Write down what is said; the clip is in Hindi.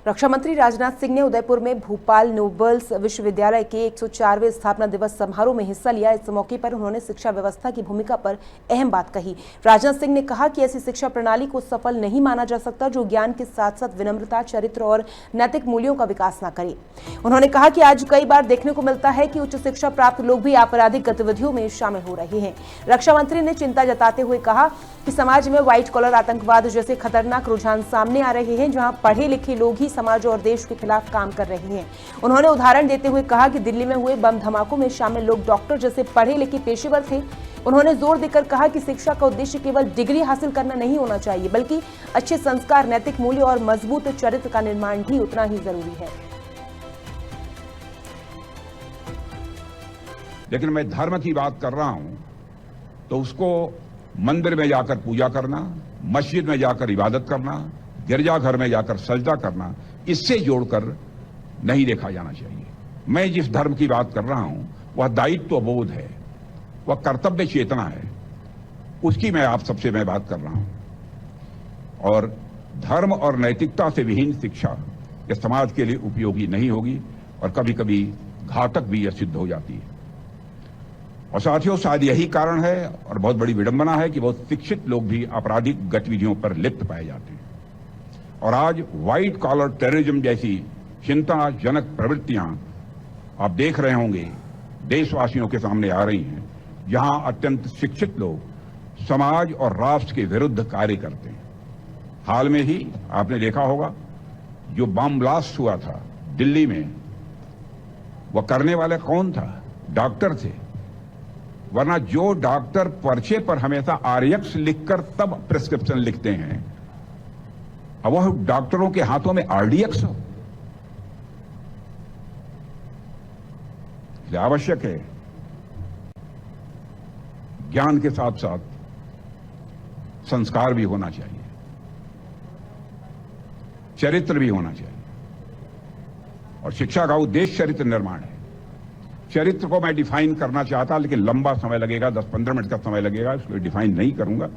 रक्षा मंत्री राजनाथ सिंह ने उदयपुर में भोपाल नोबल्स विश्वविद्यालय के 104वें स्थापना दिवस समारोह में हिस्सा लिया। इस मौके पर उन्होंने शिक्षा व्यवस्था की भूमिका पर अहम बात कही। राजनाथ सिंह ने कहा कि ऐसी शिक्षा प्रणाली को सफल नहीं माना जा सकता जो ज्ञान के साथ साथ विनम्रता, चरित्र और नैतिक मूल्यों का विकास न करे। उन्होंने कहा कि आज कई बार देखने को मिलता है कि उच्च शिक्षा प्राप्त लोग भी आपराधिक गतिविधियों में शामिल हो रहे हैं। रक्षा मंत्री ने चिंता जताते हुए कहा कि समाज में व्हाइट कॉलर आतंकवाद जैसे खतरनाक रुझान सामने आ रहे हैं, जहां पढ़े लिखे लोग ही समाज और देश के खिलाफ काम कर रहे हैं। उन्होंने उदाहरण देते हुए कहा कि दिल्ली में हुए बम धमाकों में शामिल लोग डॉक्टर जैसे पढ़े लिखे पेशेवर थे। उन्होंने जोर देकर कहा कि शिक्षा का उद्देश्य केवल डिग्री हासिल करना नहीं होना चाहिए, बल्कि अच्छे संस्कार, नैतिक मूल्य और मजबूत चरित्र का निर्माण भी उतना ही जरूरी है। लेकिन मैं धर्म की बात कर रहा हूं तो उसको मंदिर में जाकर पूजा करना, मस्जिद में जाकर इबादत करना, गिरजाघर में जाकर सजदा करना, इससे जोड़कर नहीं देखा जाना चाहिए। मैं जिस धर्म की बात कर रहा हूं वह दायित्व बोध है, वह कर्तव्य चेतना है, उसकी मैं बात कर रहा हूं। और धर्म और नैतिकता से विहीन शिक्षा यह समाज के लिए उपयोगी नहीं होगी और कभी कभी घातक भी यह सिद्ध हो जाती है। और साथियों, शायद यही कारण है और बहुत बड़ी विडंबना है कि बहुत शिक्षित लोग भी आपराधिक गतिविधियों पर लिप्त पाए जाते हैं। और आज व्हाइट कॉलर टेररिज्म जैसी चिंताजनक प्रवृत्तियां आप देख रहे होंगे देशवासियों के सामने आ रही हैं, जहां अत्यंत शिक्षित लोग समाज और राष्ट्र के विरुद्ध कार्य करते हैं। हाल में ही आपने देखा होगा जो बम ब्लास्ट हुआ था दिल्ली में, वह करने वाले कौन था? डॉक्टर थे। वरना जो डॉक्टर पर्चे पर हमेशा आरएक्स लिखकर तब प्रिस्क्रिप्शन लिखते हैं, अब वह डॉक्टरों के हाथों में आरडीएक्स हो। इसलिए आवश्यक है ज्ञान के साथ साथ संस्कार भी होना चाहिए, चरित्र भी होना चाहिए। और शिक्षा का उद्देश्य चरित्र निर्माण है। चरित्र को मैं डिफाइन करना चाहता, लेकिन लंबा समय लगेगा, 10-15 मिनट का समय लगेगा, इसको डिफाइन नहीं करूंगा।